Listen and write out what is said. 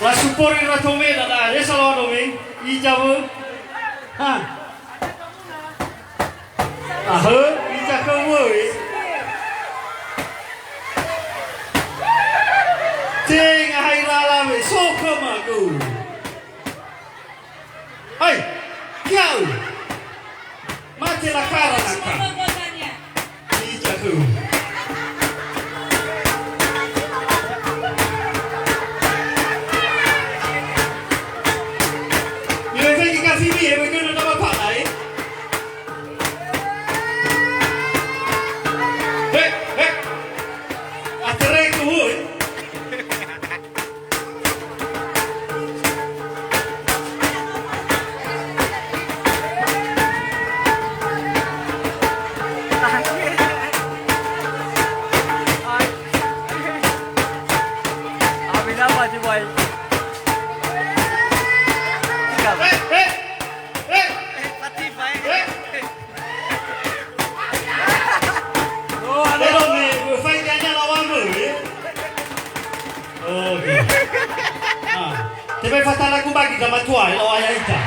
La supporre la tomena da adesso lo domi I jabu ha I jabu woi ting hai la la me so kama ku hai kau mati la cara naka I jabu Sini ya, begitu nama Pak Lai. Aterai kuhun. Abis apa sih boy? Tapi fatal aku bagi sama tua, lo ayah itu.